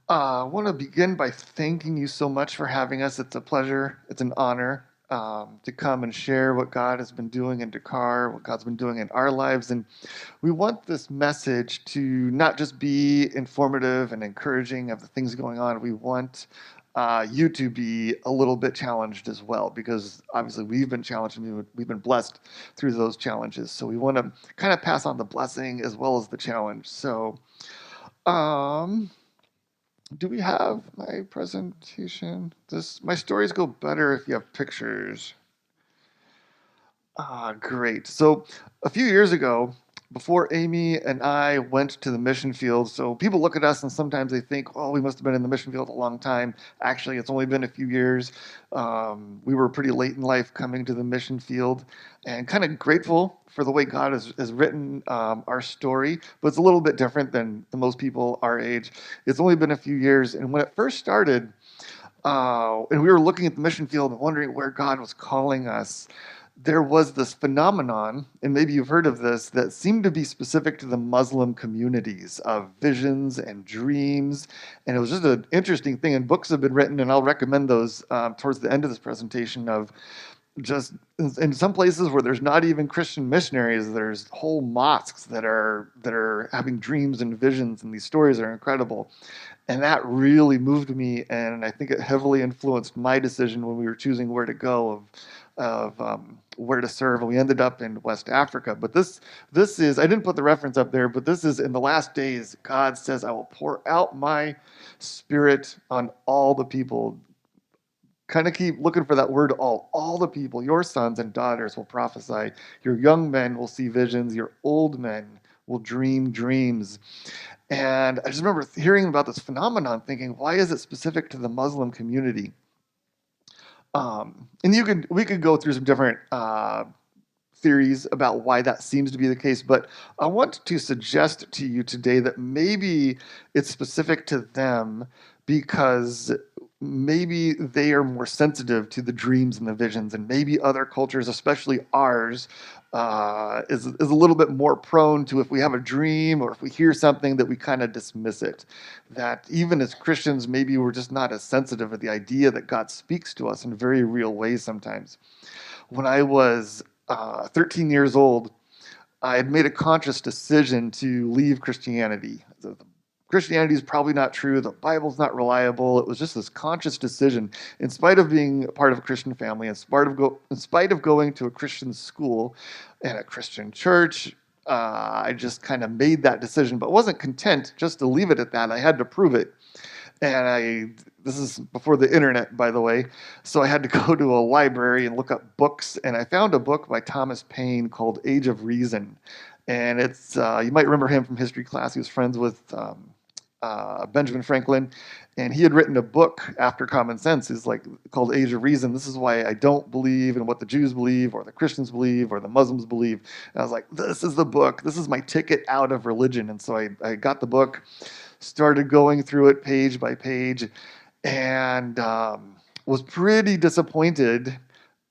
I want to begin by thanking you so much for having us. It's a pleasure. It's an honor to come and share what God has been doing in Dakar, what God's been doing in our lives. And we want this message to not just be informative and encouraging of the things going on. We want you to be a little bit challenged as well, because obviously we've been challenged and we've been blessed through those challenges. So we want to kind of pass on the blessing as well as the challenge. So, um, do we have my presentation? My stories go better if you have pictures. Great. So a few years ago, before Amy and I went to the mission field, so people look at us and sometimes they think, oh, we must have been in the mission field a long time. Actually, it's only been a few years. We were pretty late in life coming to the mission field and kind of grateful for the way God has written our story, but it's a little bit different than most people our age. It's only been a few years. And when it first started, and we were looking at the mission field and wondering where God was calling us, there was this phenomenon, and maybe you've heard of this, that seemed to be specific to the Muslim communities of visions and dreams. And it was just an interesting thing. And books have been written, and I'll recommend those towards the end of this presentation, of just in some places where there's not even Christian missionaries, there's whole mosques that are having dreams and visions, and these stories are incredible. And that really moved me, and I think it heavily influenced my decision when we were choosing where to go of where to serve. And we ended up in West Africa. But this is, I didn't put the reference up there, but this is in the last days. God says, "I will pour out my spirit on all the people." Kind of keep looking for that word all the people. Your sons and daughters will prophesy. Your young men will see visions. Your old men will dream dreams. And I just remember hearing about this phenomenon, thinking, why is it specific to the Muslim community? And we could go through some different theories about why that seems to be the case, but I want to suggest to you today that maybe it's specific to them because maybe they are more sensitive to the dreams and the visions, and maybe other cultures, especially ours, is a little bit more prone to, if we have a dream or if we hear something, that we kind of dismiss it. That even as Christians, maybe we're just not as sensitive to the idea that God speaks to us in very real ways sometimes. When I was 13 years old, I had made a conscious decision to leave Christianity. Christianity is probably not true. The Bible's not reliable. It was just this conscious decision. In spite of being part of a Christian family, in spite of going to a Christian school and a Christian church, I just kind of made that decision, but wasn't content just to leave it at that. I had to prove it. This is before the internet, by the way, so I had to go to a library and look up books, and I found a book by Thomas Paine called Age of Reason. And it's, you might remember him from history class. He was friends with Benjamin Franklin, and he had written a book after Common Sense, is like called Age of Reason. This is why I don't believe in what the Jews believe, or the Christians believe, or the Muslims believe. And I was like, this is the book. This is my ticket out of religion. And so I got the book, started going through it page by page, and was pretty disappointed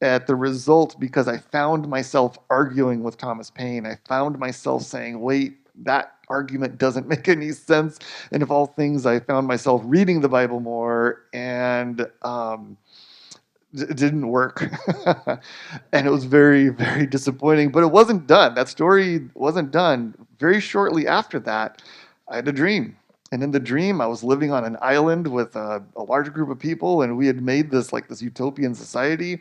at the result, because I found myself arguing with Thomas Paine. I found myself saying, wait, that argument doesn't make any sense. And of all things, I found myself reading the Bible more, and it didn't work. And it was very, very disappointing, but it wasn't done. That story wasn't done. Very shortly after that, I had a dream. And in the dream, I was living on an island with a large group of people, and we had made this utopian society.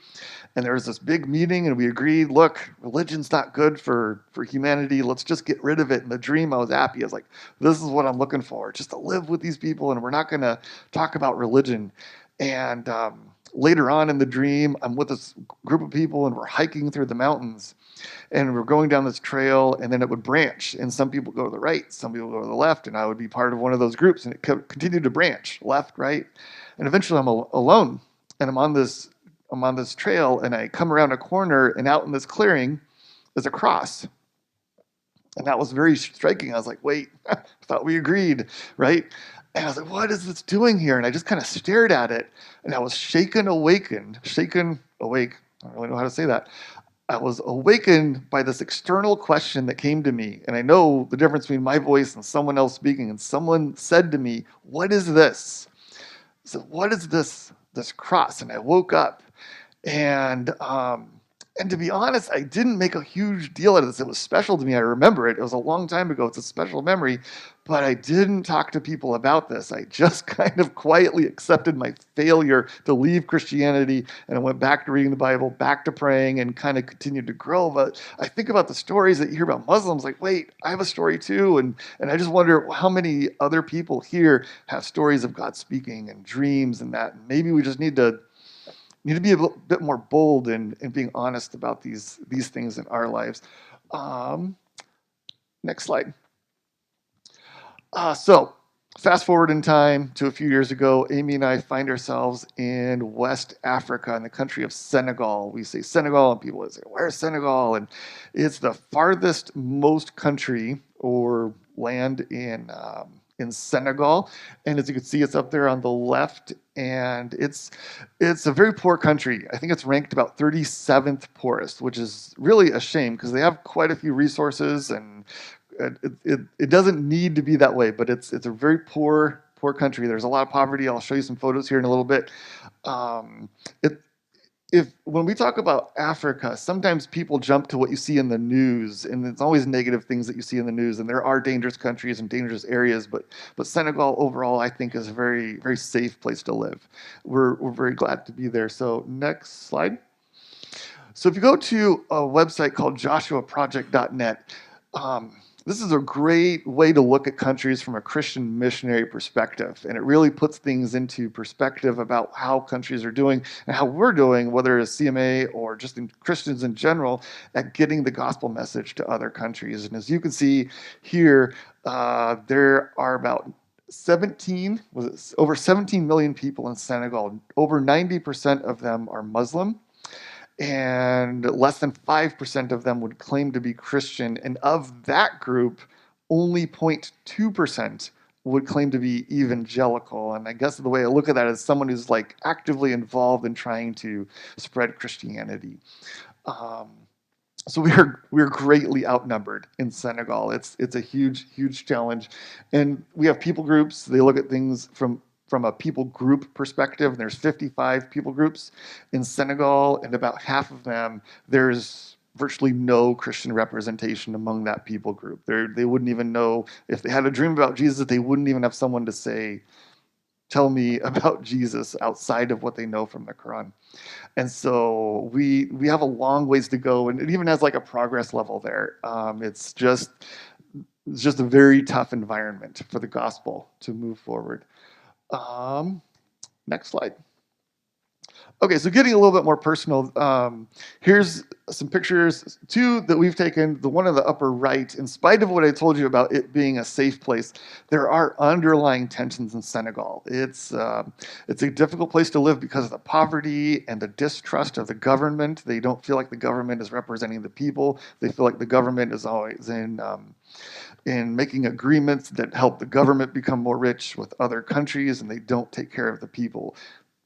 And there was this big meeting, and we agreed, look, religion's not good for humanity. Let's just get rid of it. In the dream, I was happy. I was like, this is what I'm looking for, just to live with these people, and we're not going to talk about religion. And later on in the dream, I'm with this group of people, and we're hiking through the mountains. And we're going down this trail, and then it would branch. And some people go to the right, some people go to the left, and I would be part of one of those groups. And it continued to branch, left, right. And eventually I'm alone, and I'm on this trail, and I come around a corner, and out in this clearing is a cross. And that was very striking. I was like, wait, I thought we agreed, right? And I was like, what is this doing here? And I just kind of stared at it, and I was shaken awake. I don't really know how to say that. I was awakened by this external question that came to me. And I know the difference between my voice and someone else speaking. And someone said to me, "What is this?" So, what is this cross? And I woke up, and and to be honest, I didn't make a huge deal out of this. It was special to me. I remember it. It was a long time ago. It's a special memory, but I didn't talk to people about this. I just kind of quietly accepted my failure to leave Christianity, and I went back to reading the Bible, back to praying, and kind of continued to grow. But I think about the stories that you hear about Muslims, like, wait, I have a story too, and I just wonder how many other people here have stories of God speaking and dreams and that. Maybe we just need to be a bit more bold in being honest about these things in our lives. Um, Next slide. So fast forward in time to a few years ago, Amy and I find ourselves in West Africa in the country of Senegal. We say Senegal, and people say, "Where's Senegal?" And it's the farthest most country or land in Senegal. And as you can see, it's up there on the left, and it's a very poor country. I think it's ranked about 37th poorest, which is really a shame because they have quite a few resources, and it doesn't need to be that way, but it's a very poor country. There's a lot of poverty. I'll show you some photos here in a little bit. Um, it, if when we talk about Africa, sometimes people jump to what you see in the news, and it's always negative things that you see in the news. And there are dangerous countries and dangerous areas, but Senegal overall, I think, is a very safe place to live. We're very glad to be there. So next slide. So if you go to a website called joshuaproject.net, this is a great way to look at countries from a Christian missionary perspective. And it really puts things into perspective about how countries are doing and how we're doing, whether it's CMA or just in Christians in general, at getting the gospel message to other countries. And as you can see here, there are about over 17 million people in Senegal. Over 90% of them are Muslim, and less than 5% of them would claim to be Christian. And of that group, only 0.2% would claim to be evangelical. And I guess the way I look at that is someone who's like actively involved in trying to spread Christianity. Um, so we're greatly outnumbered in Senegal. It's a huge challenge, and we have people groups. They look at things from a people group perspective. And there's 55 people groups in Senegal, and about half of them there's virtually no Christian representation among that people group. They wouldn't even know if they had a dream about Jesus. They wouldn't even have someone to say, "Tell me about Jesus," outside of what they know from the Quran. And so we have a long ways to go, and it even has like a progress level there. It's just a very tough environment for the gospel to move forward. Um, Next slide. Okay, so getting a little bit more personal, here's some pictures, two that we've taken. The one on the upper right, in spite of what I told you about it being a safe place, there are underlying tensions in Senegal. It's a difficult place to live because of the poverty and the distrust of the government. They don't feel like the government is representing the people. They feel like the government is always in making agreements that help the government become more rich with other countries, and they don't take care of the people.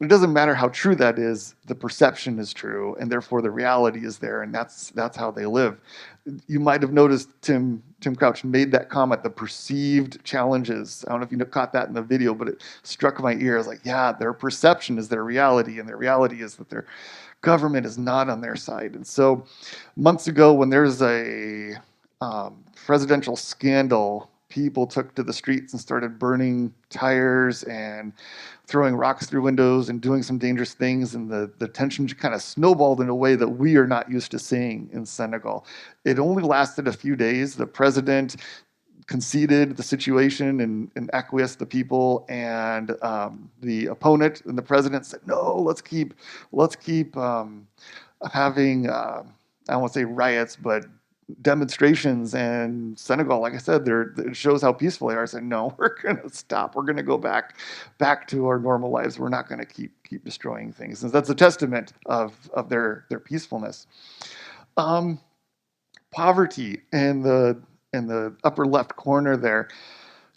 It doesn't matter how true that is, the perception is true, and therefore the reality is there, and that's how they live. You might have noticed Tim Crouch made that comment, the perceived challenges. I don't know if you caught that in the video, but it struck my ear. I was like, yeah, their perception is their reality, and their reality is that their government is not on their side. And so months ago, when there's a presidential scandal, people took to the streets and started burning tires and throwing rocks through windows and doing some dangerous things. And the tension kind of snowballed in a way that we are not used to seeing in Senegal. It only lasted a few days. The president conceded the situation and acquiesced the people, and the opponent and the president said, "No, let's keep having I don't want to say riots, but demonstrations." And Senegal, like I said, it shows how peaceful they are. I said, "No, we're going to stop. We're going to go back to our normal lives. We're not going to keep destroying things." And that's a testament of their peacefulness. Um, Poverty in the upper left corner there.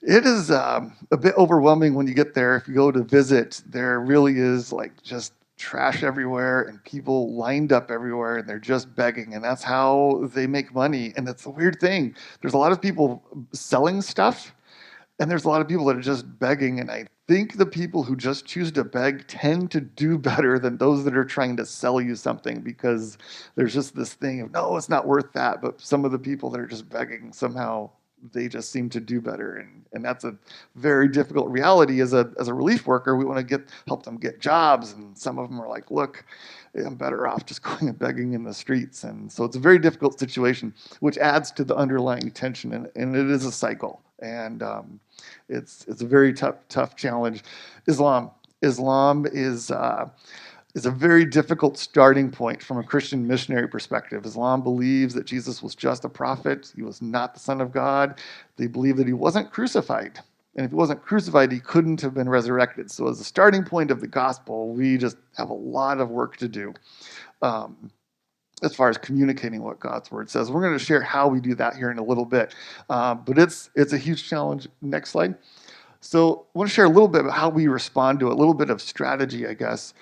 It is a bit overwhelming when you get there. If you go to visit, there really is like just trash everywhere and people lined up everywhere and they're just begging, and that's how they make money. And that's the weird thing. There's a lot of people selling stuff, and there's a lot of people that are just begging, and I think the people who just choose to beg tend to do better than those that are trying to sell you something, because there's just this thing of, no, it's not worth that. But some of the people that are just begging, somehow they just seem to do better. And that's a very difficult reality as a relief worker. We want to help them get jobs. And some of them are like, look, I'm better off just going and begging in the streets. And so it's a very difficult situation, which adds to the underlying tension. And it is a cycle. And it's a very tough challenge. Islam is a very difficult starting point from a Christian missionary perspective. Islam believes that Jesus was just a prophet. He was not the Son of God. They believe that he wasn't crucified. And if he wasn't crucified, he couldn't have been resurrected. So as a starting point of the gospel, we just have a lot of work to do as far as communicating what God's word says. We're going to share how we do that here in a little bit. But it's a huge challenge. Next slide. So I want to share a little bit about how we respond to it, a little bit of strategy, I guess.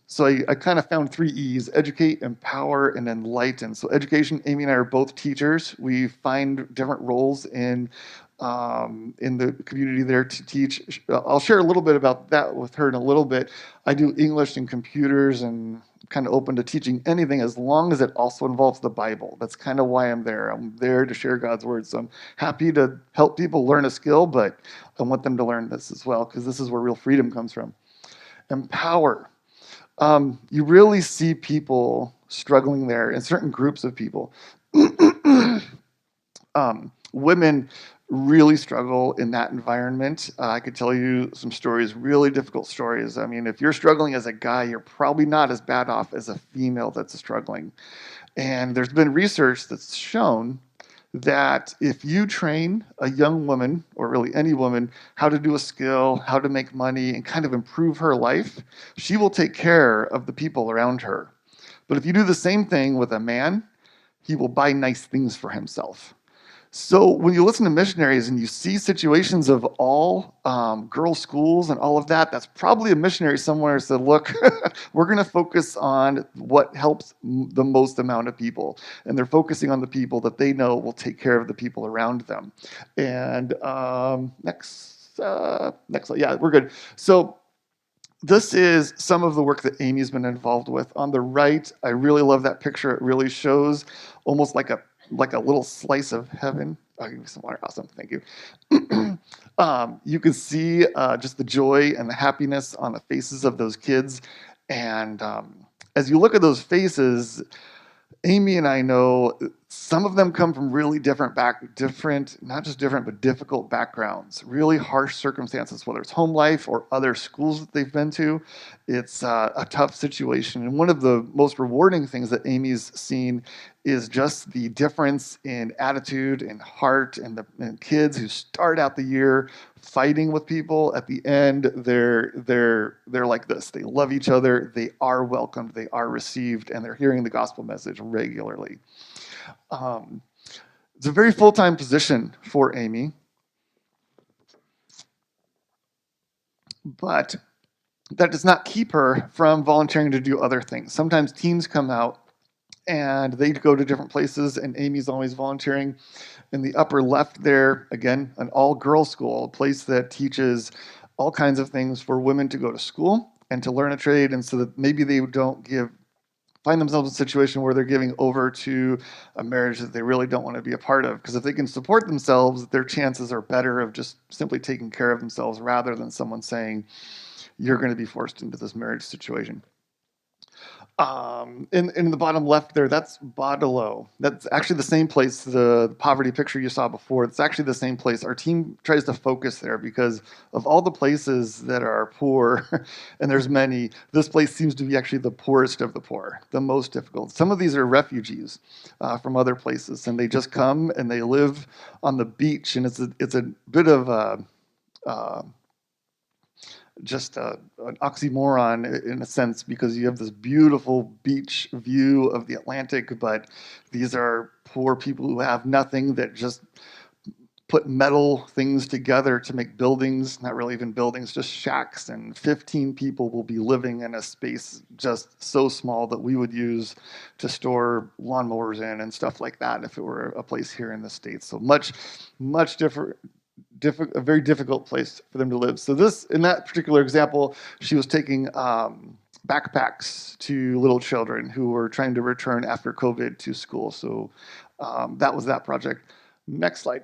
So I kind of found 3 E's: educate, empower, and enlighten. So education, Amy and I are both teachers. We find different roles in the community there to teach. I'll share a little bit about that with her in a little bit. I do English and computers, and kind of open to teaching anything as long as it also involves the Bible. That's kind of why I'm there. I'm there to share God's word. So I'm happy to help people learn a skill, but I want them to learn this as well, because this is where real freedom comes from. Empower. You really see people struggling there, and certain groups of people. Women really struggle in that environment. I could tell you some stories, really difficult stories. I mean, if you're struggling as a guy, you're probably not as bad off as a female that's struggling. And there's been research that's shown that if you train a young woman, or really any woman, how to do a skill, how to make money, and kind of improve her life, she will take care of the people around her. But if you do the same thing with a man, he will buy nice things for himself. So when you listen to missionaries and you see situations of all girls' schools and all of that, that's probably a missionary somewhere said, look, we're going to focus on what helps the most amount of people. And they're focusing on the people that they know will take care of the people around them. And next slide. Yeah, we're good. So this is some of the work that Amy's been involved with. On the right, I really love that picture. It really shows almost like a little slice of heaven. I'll give you some water. Awesome. Thank you. You can see just the joy and the happiness on the faces of those kids. And as you look at those faces, Amy and I know some of them come from really not just different, but difficult backgrounds, really harsh circumstances, whether it's home life or other schools that they've been to. It's a tough situation. And one of the most rewarding things that Amy's seen is just the difference in attitude and heart, and kids who start out the year fighting with people. At the end, they're like this. They love each other. They are welcomed. They are received, and they're hearing the gospel message regularly. It's a very full-time position for Amy, but that does not keep her from volunteering to do other things. Sometimes teams come out and they go to different places, and Amy's always volunteering. In the upper left there, again, an all-girls school, a place that teaches all kinds of things for women to go to school and to learn a trade, and so that maybe they don't find themselves in a situation where they're giving over to a marriage that they really don't want to be a part of. Because if they can support themselves, their chances are better of just simply taking care of themselves, rather than someone saying, you're going to be forced into this marriage situation. In the bottom left there, that's Badalo. That's actually the same place, the poverty picture you saw before. It's actually the same place. Our team tries to focus there because of all the places that are poor, and there's many, this place seems to be actually the poorest of the poor, the most difficult. Some of these are refugees from other places, and they just come and they live on the beach, and it's a bit of an oxymoron in a sense, because you have this beautiful beach view of the Atlantic, but these are poor people who have nothing, that just put metal things together to make buildings, not really even buildings, just shacks, and 15 people will be living in a space just so small that we would use to store lawnmowers in and stuff like that if it were a place here in the States. So much different, a very difficult place for them to live. So this, in that particular example, she was taking backpacks to little children who were trying to return after COVID to school. So that was that project. Next slide.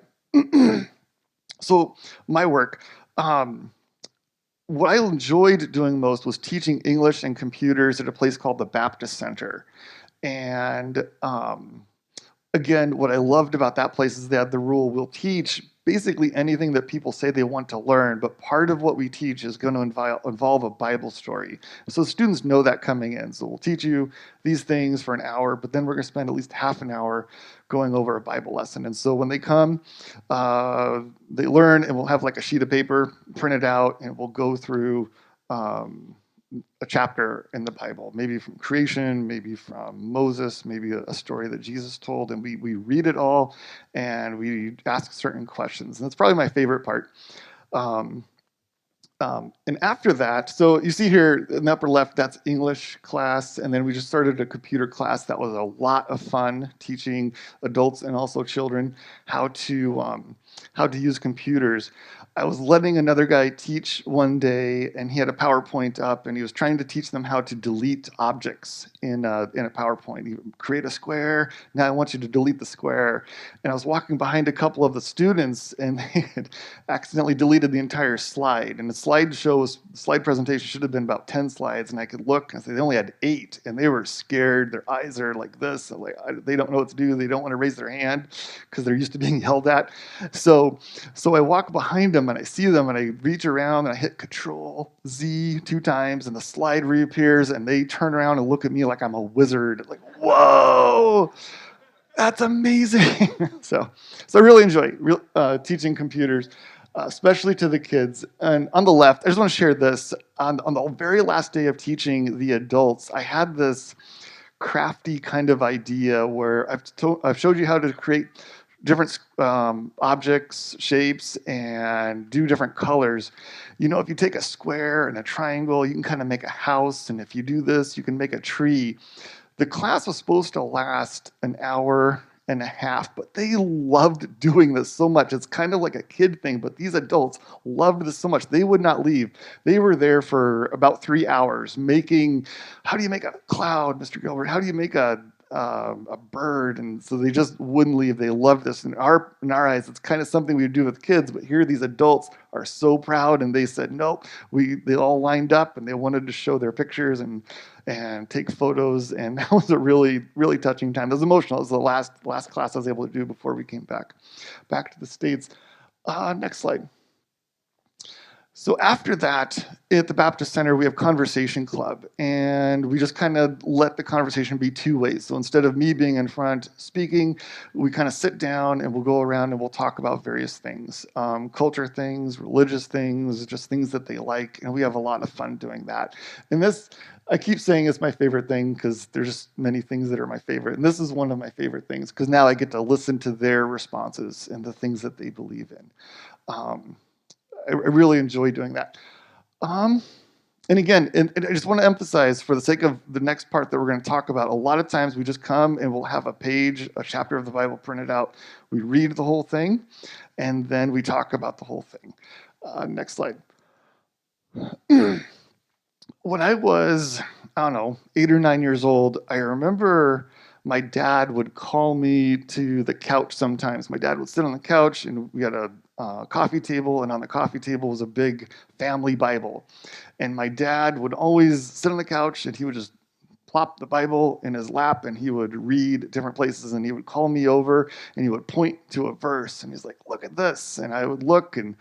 So my work, what I enjoyed doing most was teaching English and computers at a place called the Baptist Center. And again, what I loved about that place is they had the rule, we'll teach basically anything that people say they want to learn, but part of what we teach is going to involve a Bible story. So students know that coming in. So we'll teach you these things for an hour, but then we're going to spend at least half an hour going over a Bible lesson. And so when they come, they learn, and we'll have like a sheet of paper printed out, and we'll go through a chapter in the Bible, maybe from creation, maybe from Moses, maybe a story that Jesus told, and we read it all, and we ask certain questions. And that's probably my favorite part. Um, and after that, so you see here in the upper left, that's English class. And then we just started a computer class that was a lot of fun, teaching adults and also children how to use computers. I was letting another guy teach one day, and he had a PowerPoint up, and he was trying to teach them how to delete objects in a PowerPoint. You create a square, now I want you to delete the square. And I was walking behind a couple of the students, and they had accidentally deleted the entire slide. And the slide presentation should have been about 10 slides, and I could look and say they only had 8, and they were scared. Their eyes are like this, they don't know what to do. They don't want to raise their hand because they're used to being yelled at. So I walk behind them, and I see them, and I reach around, and I hit Control Z 2 times, and the slide reappears, and they turn around and look at me like I'm a wizard. Like, whoa, that's amazing. So I really enjoy teaching computers, especially to the kids. And on the left, I just want to share this. On the very last day of teaching the adults, I had this crafty kind of idea where I've showed you how to create different objects, shapes, and do different colors. You know, if you take a square and a triangle, you can kind of make a house. And if you do this, you can make a tree. The class was supposed to last an hour and a half, but they loved doing this so much. It's kind of like a kid thing, but these adults loved this so much. They would not leave. They were there for about 3 hours making, how do you make a cloud, Mr. Gilbert? How do you make a bird? And so they just wouldn't leave. They loved this. In our eyes, it's kind of something we would do with kids, but here these adults are so proud, and they said, nope. They all lined up, and they wanted to show their pictures and take photos, and that was a really, really touching time. It was emotional. It was the last class I was able to do before we came back to the States. Next slide. So after that, at the Baptist Center, we have Conversation Club, and we just kind of let the conversation be 2 ways. So instead of me being in front speaking, we kind of sit down and we'll go around and we'll talk about various things, culture things, religious things, just things that they like, and we have a lot of fun doing that. And this, I keep saying, is my favorite thing because there's just many things that are my favorite, and this is one of my favorite things because now I get to listen to their responses and the things that they believe in. I really enjoy doing that. And again, and I just want to emphasize, for the sake of the next part that we're going to talk about, a lot of times we just come and we'll have a chapter of the Bible printed out. We read the whole thing, and then we talk about the whole thing. Next slide. When I was, I don't know, 8 or 9 years old, I remember my dad would call me to the couch sometimes. My dad would sit on the couch, and we had a coffee table, and on the coffee table was a big family Bible. And my dad would always sit on the couch, and he would just plop the Bible in his lap, and he would read different places, and he would call me over, and he would point to a verse, and he's like, look at this. And I would look, and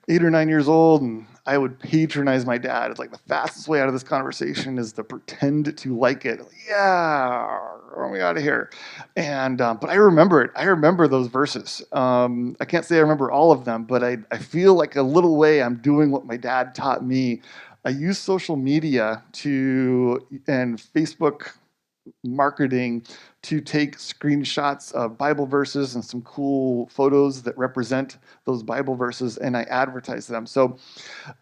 8 or 9 years old, and I would patronize my dad. It's like the fastest way out of this conversation is to pretend to like it. Yeah, get me out of here. And but I remember it. I remember those verses. I can't say I remember all of them, but I feel like a little way I'm doing what my dad taught me. I use social media and Facebook marketing to take screenshots of Bible verses and some cool photos that represent those Bible verses, and I advertise them. So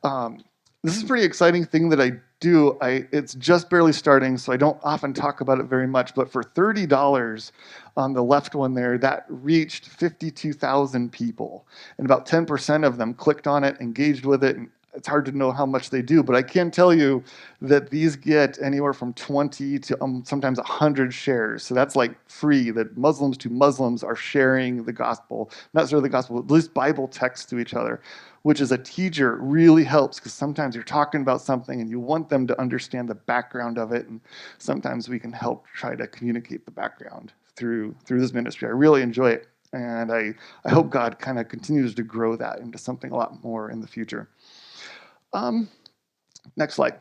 um, this is a pretty exciting thing that I do. It's just barely starting, so I don't often talk about it very much. But for $30 on the left one there, that reached 52,000 people, and about 10% of them clicked on it, engaged with it. And it's hard to know how much they do, but I can tell you that these get anywhere from 20 to sometimes 100 shares. So that's like free, that Muslims to Muslims are sharing the gospel, not necessarily the gospel, but at least Bible texts to each other, which as a teacher really helps, because sometimes you're talking about something and you want them to understand the background of it. And sometimes we can help try to communicate the background through this ministry. I really enjoy it. And I hope God kind of continues to grow that into something a lot more in the future. Next slide.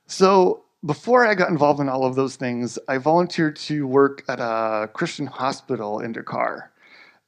So before I got involved in all of those things, I volunteered to work at a Christian hospital in Dakar.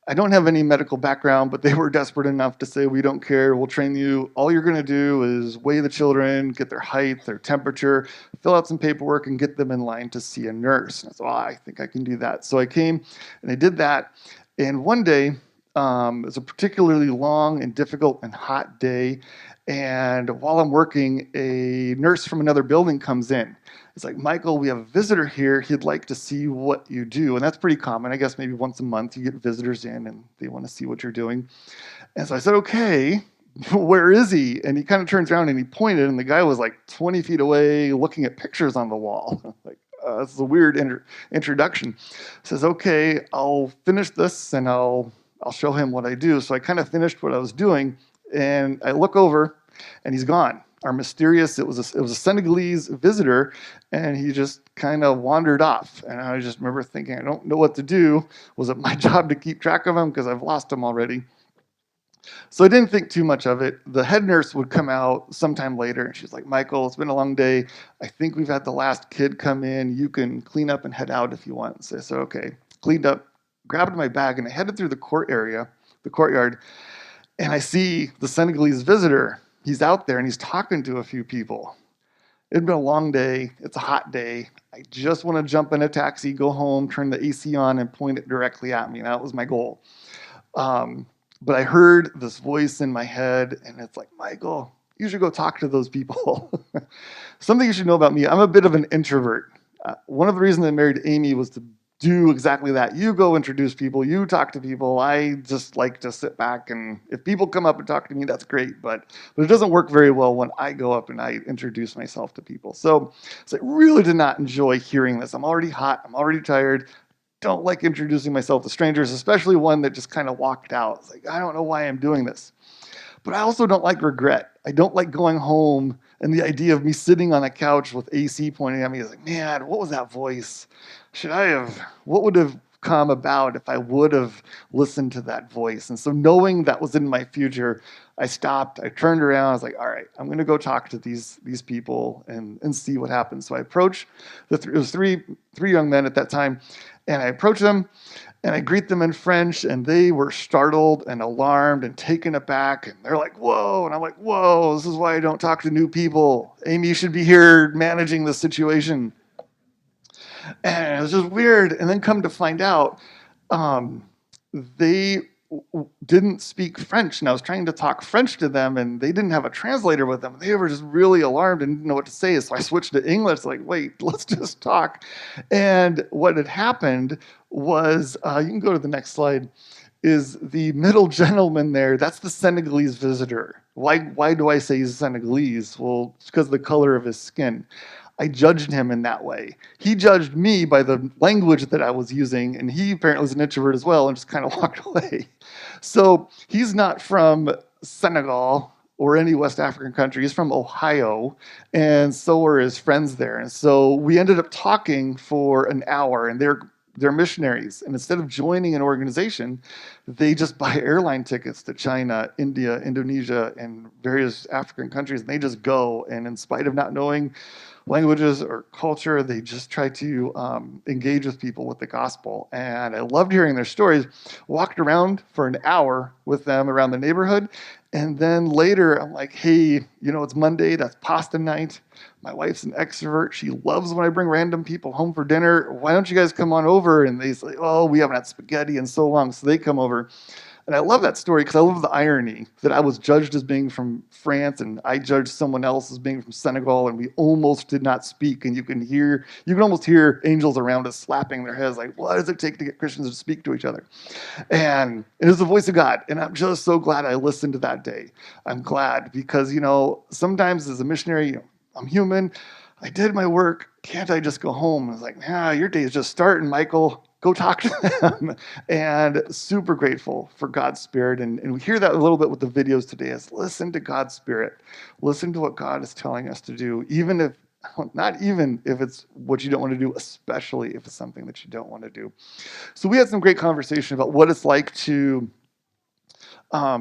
I don't have any medical background, but they were desperate enough to say, we don't care, we'll train you. All you're going to do is weigh the children, get their height, their temperature, fill out some paperwork, and get them in line to see a nurse. And I thought, I think I can do that. So I came and I did that. And one day, it was a particularly long and difficult and hot day. And while I'm working, a nurse from another building comes in. It's like, Michael, we have a visitor here. He'd like to see what you do. And that's pretty common. I guess maybe once a month you get visitors in and they want to see what you're doing. And so I said, okay, where is he? And he kind of turns around and he pointed, and the guy was like 20 feet away looking at pictures on the wall. Like, this is a weird introduction. Says, okay, I'll finish this and I'll show him what I do. So I kind of finished what I was doing, and I look over and he's gone. Our mysterious, it was a Senegalese visitor, and he just kind of wandered off. And I just remember thinking, I don't know what to do. Was it my job to keep track of him? Because I've lost him already. So I didn't think too much of it. The head nurse would come out sometime later, and she's like, Michael, it's been a long day. I think we've had the last kid come in. You can clean up and head out if you want. So I said, okay. Cleaned up, grabbed my bag, and I headed through the courtyard, and I see the Senegalese visitor. He's out there, and he's talking to a few people. It'd been a long day. It's a hot day. I just want to jump in a taxi, go home, turn the AC on, and point it directly at me. That was my goal. But I heard this voice in my head, and it's like, Michael, you should go talk to those people. Something you should know about me, I'm a bit of an introvert. One of the reasons I married Amy was to do exactly that. You go introduce people, you talk to people. I just like to sit back, and if people come up and talk to me, that's great. But it doesn't work very well when I go up and I introduce myself to people. So I really did not enjoy hearing this. I'm already hot. I'm already tired. Don't like introducing myself to strangers, especially one that just kind of walked out. It's like, I don't know why I'm doing this. But I also don't like regret. I don't like going home and the idea of me sitting on a couch with AC pointing at me is like, man, what was that voice? What would have come about if I would have listened to that voice? And so knowing that was in my future, I stopped, I turned around, I was like, all right, I'm going to go talk to these people and see what happens. So I approached, it was three young men at that time, and I approach them and I greet them in French, and they were startled and alarmed and taken aback. And they're like, whoa. And I'm like, whoa, this is why I don't talk to new people. Amy should be here managing this situation. And it was just weird. And then come to find out, they didn't speak French. And I was trying to talk French to them, and they didn't have a translator with them. They were just really alarmed and didn't know what to say. So I switched to English, like, wait, let's just talk. And what had happened was, you can go to the next slide, is the middle gentleman there, that's the Senegalese visitor. Why do I say he's Senegalese? Well, it's because of the color of his skin. I judged him in that way. He judged me by the language that I was using, and he apparently was an introvert as well and just kind of walked away. So he's not from Senegal or any West African country. He's from Ohio, and so were his friends there. And so we ended up talking for an hour, and they're missionaries. And instead of joining an organization, they just buy airline tickets to China, India, Indonesia, and various African countries, and they just go. And in spite of not knowing languages or culture, they just try to engage with people with the gospel. And I loved hearing their stories. Walked around for an hour with them around the neighborhood, And then later, I'm like, hey, it's Monday. That's pasta night. My wife's an extrovert. She loves when I bring random people home for dinner. Why don't you guys come on over? And they say, oh, we haven't had spaghetti in so long. So they come over. And I love that story because I love the irony that I was judged as being from France and I judged someone else as being from Senegal, and we almost did not speak. And you can almost hear angels around us slapping their heads like, what does it take to get Christians to speak to each other? And it is the voice of God. And I'm just so glad I listened to that day. I'm glad because, sometimes as a missionary, I'm human. I did my work. Can't I just go home? I was like, your day is just starting, Michael. Go talk to them. And super grateful for God's Spirit. And we hear that a little bit with the videos today is listen to God's Spirit. Listen to what God is telling us to do, not even if it's what you don't want to do, especially if it's something that you don't want to do. So we had some great conversation about what it's like to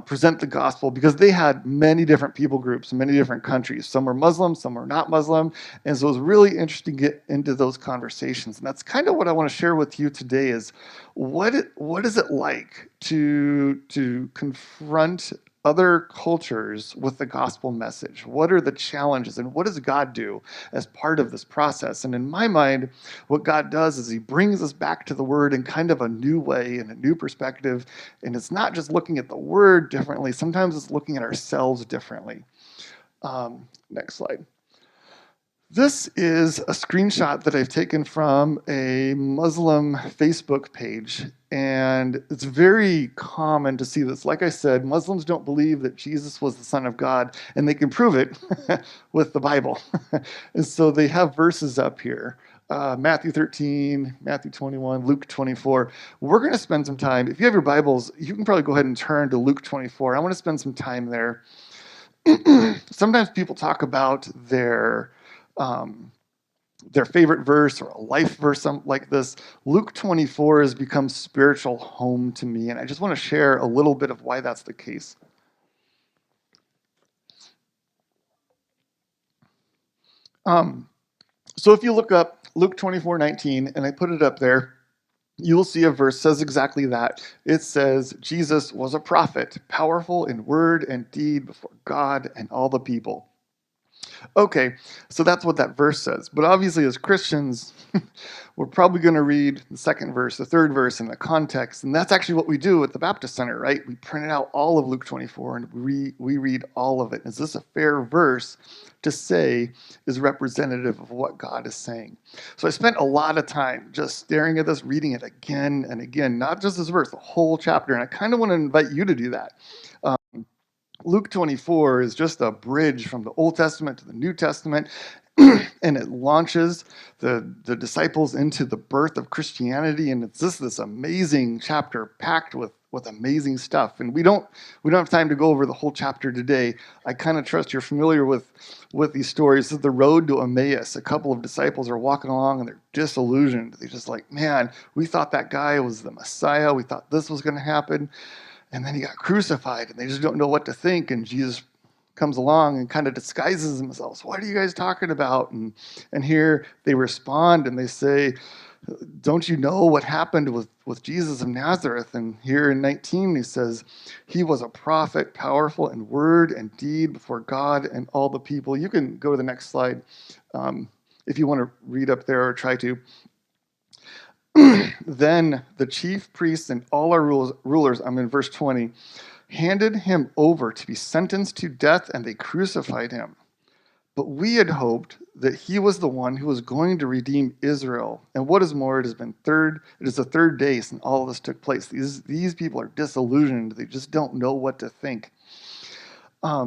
present the gospel, because they had many different people groups in many different countries. Some were Muslim, some were not Muslim. And so it was really interesting to get into those conversations. And that's kind of what I want to share with you today is what is it like to confront other cultures with the gospel message? What are the challenges and what does God do as part of this process? And in my mind, what God does is he brings us back to the word in kind of a new way and a new perspective. And it's not just looking at the word differently. Sometimes it's looking at ourselves differently. Next slide. This is a screenshot that I've taken from a Muslim Facebook page, and it's very common to see this. Like I said, Muslims don't believe that Jesus was the Son of God, and they can prove it with the Bible. And so they have verses up here. Matthew 13, Matthew 21, Luke 24. We're going to spend some time. If you have your Bibles, you can probably go ahead and turn to Luke 24. I want to spend some time there. Sometimes people talk about their favorite verse or a life verse, something like this. Luke 24 has become spiritual home to me, and I just want to share a little bit of why that's the case. So if you look up Luke 24:19, and I put it up there, you will see a verse says exactly that. It says, Jesus was a prophet, powerful in word and deed before God and all the people. Okay, so that's what that verse says. But obviously, as Christians, we're probably going to read the second verse, the third verse in the context. And that's actually what we do at the Baptist Center, right? We printed out all of Luke 24 and we read all of it. Is this a fair verse to say is representative of what God is saying? So I spent a lot of time just staring at this, reading it again and again, not just this verse, the whole chapter. And I kind of want to invite you to do that. Luke 24 is just a bridge from the Old Testament to the New Testament, and it launches the disciples into the birth of Christianity, and it's just this amazing chapter packed with amazing stuff. And we don't have time to go over the whole chapter today. I kind of trust you're familiar with these stories. This is the road to Emmaus. A couple of disciples are walking along and they're disillusioned. They're just like, man, we thought that guy was the Messiah. We thought this was going to happen. And then he got crucified, and they just don't know what to think. And Jesus comes along and kind of disguises himself. What are you guys talking about? And here they respond and they say, don't you know what happened with Jesus of Nazareth? And here in 19, he says, he was a prophet, powerful in word and deed before God and all the people. You can go to the next slide if you want to read up there or try to. Then the chief priests and all our rulers, I'm in verse 20, handed him over to be sentenced to death, and they crucified him. But we had hoped that he was the one who was going to redeem Israel. And what is more, it is the third day since all of this took place. These people are disillusioned. They just don't know what to think. I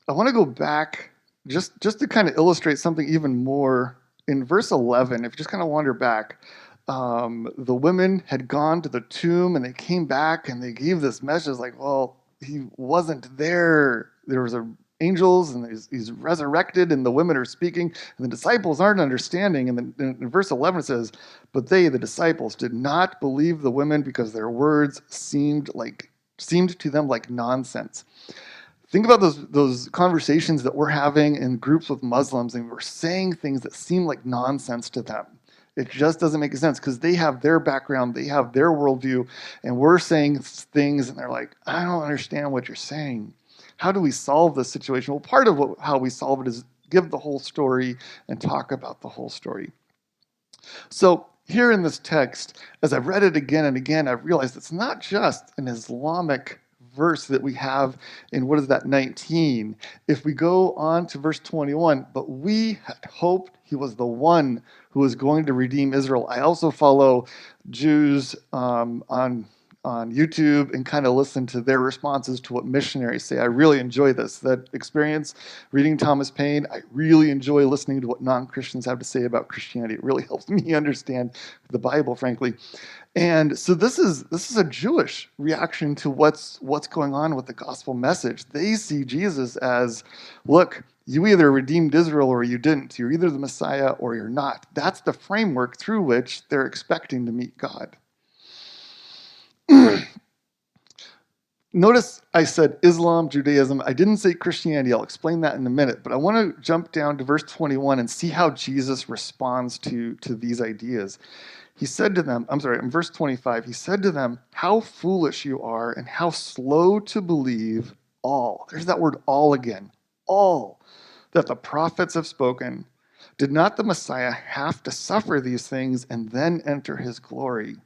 want to go back just to kind of illustrate something even more. In verse 11, if you just kind of wander back, the women had gone to the tomb and they came back and they gave this message like, well, he wasn't there. There was angels and he's resurrected, and the women are speaking and the disciples aren't understanding. And then in verse 11 it says, but they, the disciples, did not believe the women because their words seemed to them like nonsense. Think about those conversations that we're having in groups with Muslims, and we're saying things that seem like nonsense to them. It just doesn't make sense because they have their background, they have their worldview, and we're saying things and they're like, I don't understand what you're saying. how do we solve this situation? Well, part of how we solve it is give the whole story and talk about the whole story. So here in this text, as I've read it again and again, I've realized it's not just an Islamic verse that we have in, what is that, 19. If we go on to verse 21, but we had hoped he was the one who was going to redeem Israel. I also follow Jews on YouTube and kind of listen to their responses to what missionaries say. I really enjoy that experience. Reading Thomas Paine, I really enjoy listening to what non-Christians have to say about Christianity. It really helps me understand the Bible, frankly. And so this is a Jewish reaction to what's going on with the gospel message. They see Jesus as, look, you either redeemed Israel or you didn't. You're either the Messiah or you're not. That's the framework through which they're expecting to meet God. Notice I said Islam, Judaism. I didn't say Christianity. I'll explain that in a minute. But I want to jump down to verse 21 and see how Jesus responds to these ideas. He said to them, in verse 25, he said to them, how foolish you are and how slow to believe all. There's that word all again. All that the prophets have spoken. Did not the Messiah have to suffer these things and then enter his glory?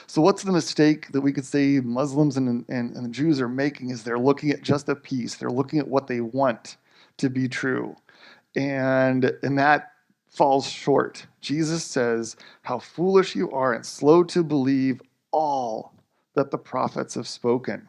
So what's the mistake that we could say Muslims and the Jews are making is they're looking at just a piece. They're looking at what they want to be true. And that falls short. Jesus says, how foolish you are and slow to believe all that the prophets have spoken.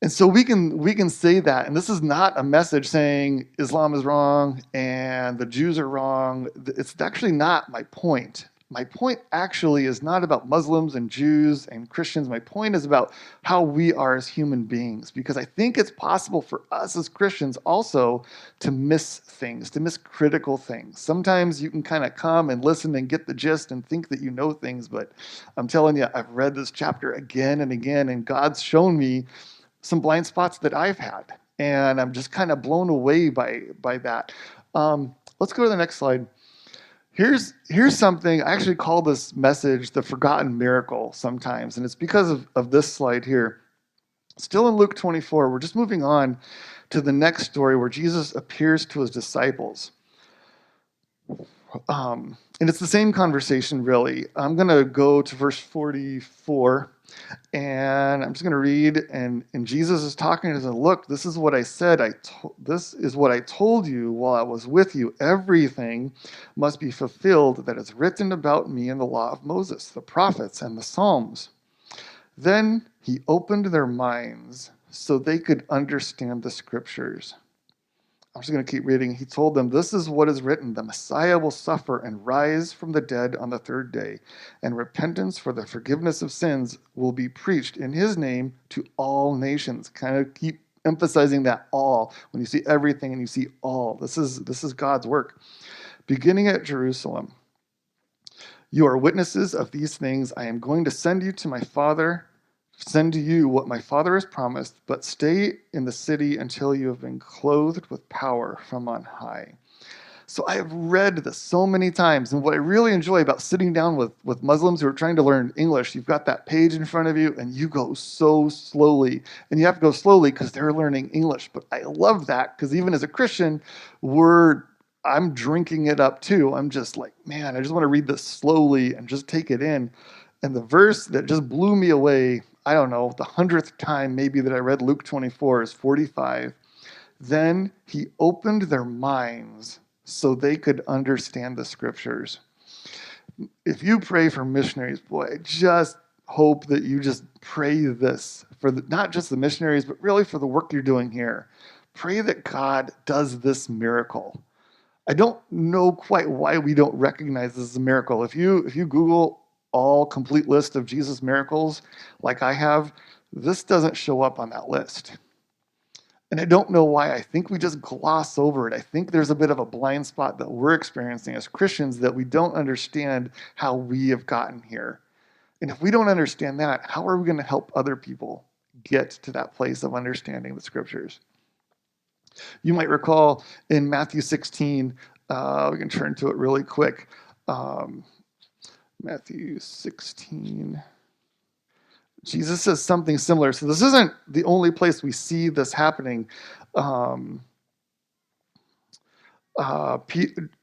And so we can say that, and this is not a message saying Islam is wrong and the Jews are wrong. It's actually not my point. My point actually is not about Muslims and Jews and Christians. My point is about how we are as human beings, because I think it's possible for us as Christians also to miss things, to miss critical things. Sometimes you can kind of come and listen and get the gist and think that you know things, but I'm telling you, I've read this chapter again and again, and God's shown me some blind spots that I've had, and I'm just kind of blown away by that. Let's go to the next slide. Here's something, I actually call this message the forgotten miracle sometimes, and it's because of this slide here. Still in Luke 24, we're just moving on to the next story where Jesus appears to his disciples. And it's the same conversation, really. I'm going to go to verse 44, and I'm just going to read, and Jesus is talking and says, look, this is what I said. This is what I told you while I was with you. Everything must be fulfilled that is written about me in the law of Moses, the prophets, and the Psalms. Then he opened their minds so they could understand the scriptures. I'm just going to keep reading. He told them, this is what is written. The Messiah will suffer and rise from the dead on the third day, and repentance for the forgiveness of sins will be preached in his name to all nations. Kind of keep emphasizing that all. When you see everything and you see all, this is God's work. Beginning at Jerusalem. You are witnesses of these things. I am going to send to you what my Father has promised, but stay in the city until you have been clothed with power from on high. So I have read this so many times, and what I really enjoy about sitting down with Muslims who are trying to learn English, you've got that page in front of you, and you go so slowly. And you have to go slowly because they're learning English. But I love that, because even as a Christian, I'm drinking it up too. I'm just like, man, I just want to read this slowly and just take it in. And the verse that just blew me away, I don't know, the 100th time maybe that I read Luke 24 is 45. Then he opened their minds so they could understand the scriptures. If you pray for missionaries, boy, I just hope that you just pray this for not just the missionaries, but really for the work you're doing here. Pray that God does this miracle. I don't know quite why we don't recognize this as a miracle. If you Google all complete list of Jesus miracles like I have, this doesn't show up on that list. And I don't know why. I think we just gloss over it. I think there's a bit of a blind spot that we're experiencing as Christians, that we don't understand how we have gotten here. And if we don't understand that, how are we going to help other people get to that place of understanding the scriptures? You might recall in Matthew 16, we can turn to it really quick. Matthew 16. Jesus says something similar. So this isn't the only place we see this happening. Um,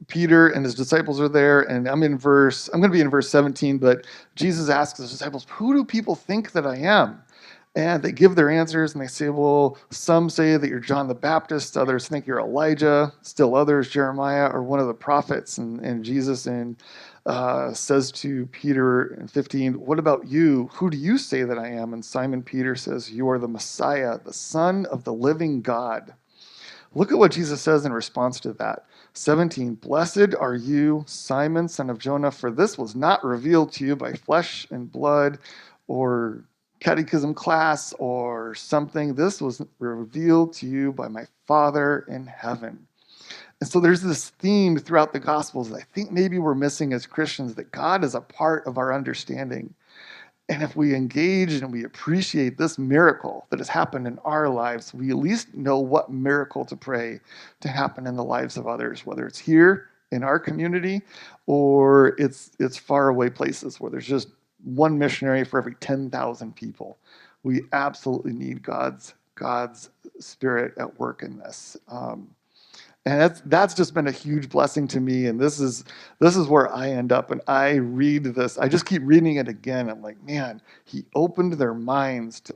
Peter and his disciples are there, and I'm going to be in verse 17, but Jesus asks his disciples, "Who do people think that I am?" And they give their answers, and they say, "Well, some say that you're John the Baptist, others think you're Elijah, still others Jeremiah or one of the prophets." And Jesus says to Peter in 15, "What about you? Who do you say that I am?" And Simon Peter says, "You are the Messiah, the Son of the living God." Look at what Jesus says in response to that. 17, "Blessed are you, Simon, son of Jonah, for this was not revealed to you by flesh and blood or catechism class or something. This was revealed to you by my Father in heaven." And so there's this theme throughout the Gospels that I think maybe we're missing as Christians, that God is a part of our understanding. And if we engage and we appreciate this miracle that has happened in our lives, we at least know what miracle to pray to happen in the lives of others, whether it's here in our community or it's far away places where there's just one missionary for every 10,000 people. We absolutely need God's Spirit at work in this. And that's just been a huge blessing to me. And this is where I end up. And I read this. I just keep reading it again. I'm like, man, he opened their minds to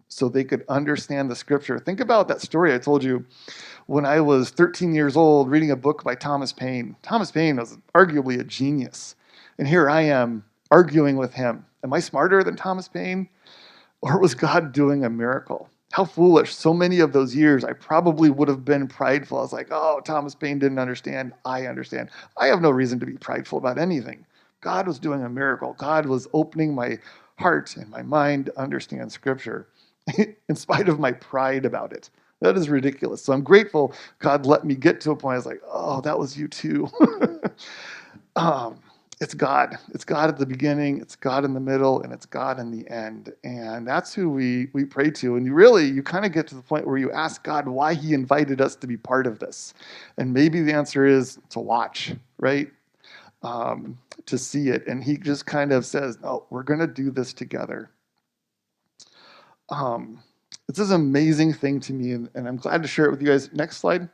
so they could understand the scripture. Think about that story I told you when I was 13 years old, reading a book by Thomas Paine. Thomas Paine was arguably a genius, and here I am arguing with him. Am I smarter than Thomas Paine? Or was God doing a miracle? How foolish. So many of those years, I probably would have been prideful. I was like, oh, Thomas Paine didn't understand. I understand. I have no reason to be prideful about anything. God was doing a miracle. God was opening my heart and my mind to understand Scripture in spite of my pride about it. That is ridiculous. So I'm grateful God let me get to a point I was like, oh, that was you too. um, it's God. It's God at the beginning, it's God in the middle, and it's God in the end. And that's who we pray to. And you kind of get to the point where you ask God why he invited us to be part of this. And maybe the answer is to watch, right? To see it. And he just kind of says, no, we're going to do this together. Um, it's this amazing thing to me, and I'm glad to share it with you guys. Next slide.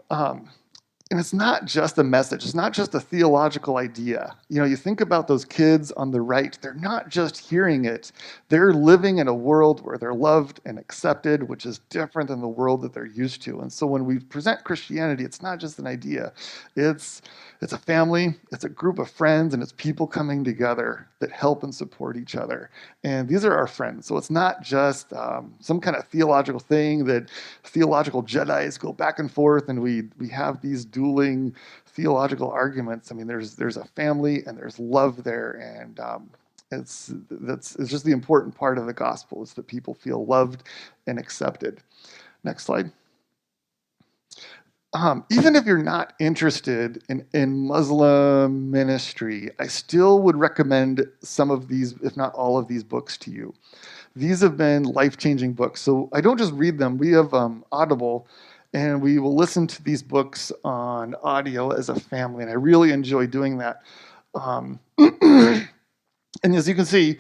Um, And it's not just a message. It's not just a theological idea. You think about those kids on the right, they're not just hearing it. They're living in a world where they're loved and accepted, which is different than the world that they're used to. And so when we present Christianity, it's not just an idea. It's a family, it's a group of friends, and it's people coming together that help and support each other. And these are our friends. So it's not just some kind of theological thing that theological Jedis go back and forth and we have these dueling theological arguments. I mean, there's a family and there's love there, and it's just the important part of the gospel is that people feel loved and accepted. Next slide. Even if you're not interested in Muslim ministry, I still would recommend some of these, if not all of these books to you. These have been life-changing books. So I don't just read them. We have Audible, and we will listen to these books on audio as a family, and I really enjoy doing that. Um, and as you can see,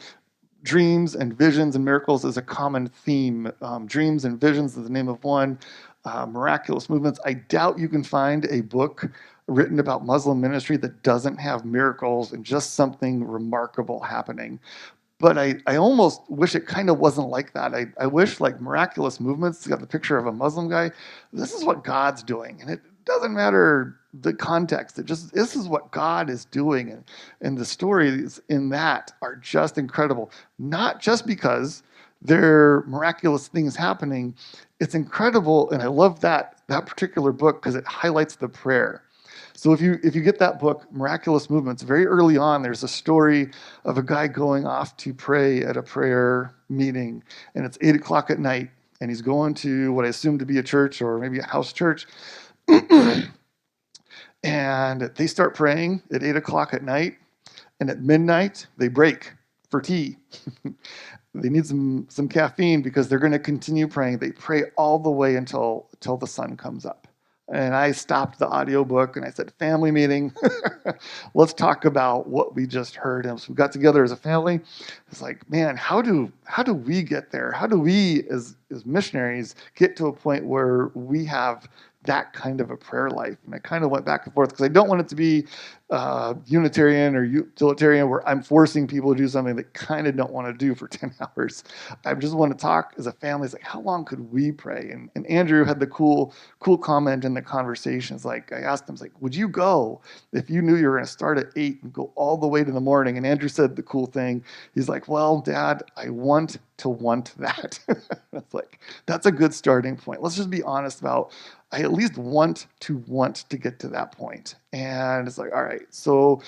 dreams and visions and miracles is a common theme. Dreams and visions is the name of one. Miraculous movements. I doubt you can find a book written about Muslim ministry that doesn't have miracles and just something remarkable happening. But I almost wish it kind of wasn't like that. I wish, like, Miraculous Movements got the picture of a Muslim guy. This is what God's doing. And it doesn't matter the context. This is what God is doing. And the stories in that are just incredible. Not just because they're miraculous things happening. It's incredible. And I love that particular book because it highlights the prayer. So if you get that book, Miraculous Movements, very early on, there's a story of a guy going off to pray at a prayer meeting, and it's 8 o'clock at night, and he's going to what I assume to be a church or maybe a house church, and they start praying at 8 o'clock at night, and at midnight, they break for tea. They need some caffeine because they're going to continue praying. They pray all the way until the sun comes up. And I stopped the audiobook and I said, family meeting, let's talk about what we just heard. And so we got together as a family. It's like, man, how do we get there? How do we as missionaries get to a point where we have that kind of a prayer life? And I kind of went back and forth because I don't want it to be Unitarian or utilitarian where I'm forcing people to do something they kind of don't want to do for 10 hours. I just want to talk as a family. It's like, how long could we pray? And Andrew had the cool comment in the conversations. Like I asked him, like, would you go if you knew you were going to start at 8 and go all the way to the morning? And Andrew said the cool thing. He's like, well, Dad, I want to want that. That's like, that's a good starting point. Let's just be honest about, I at least want to get to that point. And it's like, all right, so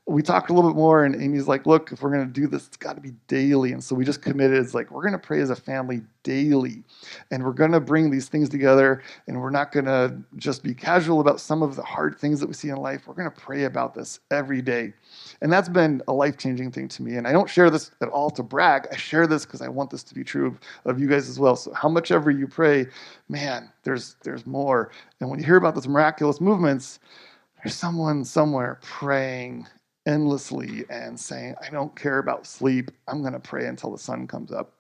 we talked a little bit more, and Amy's like, look, if we're going to do this, it's got to be daily. And so we just committed. It's like, we're going to pray as a family daily, and we're going to bring these things together, and we're not going to just be casual about some of the hard things that we see in life. We're going to pray about this every day. And that's been a life-changing thing to me. And I don't share this at all to brag. I share this because I want this to be true of you guys as well. So how much ever you pray, man, there's more. And when you hear about those miraculous movements, there's someone somewhere praying endlessly and saying, I don't care about sleep. I'm going to pray until the sun comes up.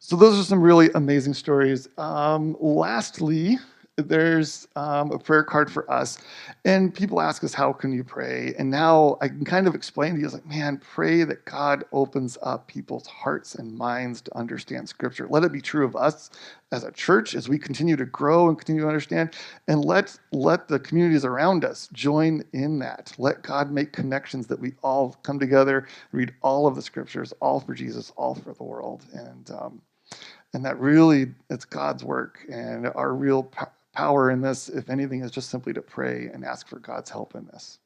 So those are some really amazing stories. Lastly, there's a prayer card for us. And people ask us, how can you pray? And now I can kind of explain to you, it's like, man, pray that God opens up people's hearts and minds to understand Scripture. Let it be true of us as a church as we continue to grow and continue to understand. And let the communities around us join in that. Let God make connections that we all come together, read all of the Scriptures, all for Jesus, all for the world. And that really, it's God's work. And our real power in this, if anything, is just simply to pray and ask for God's help in this.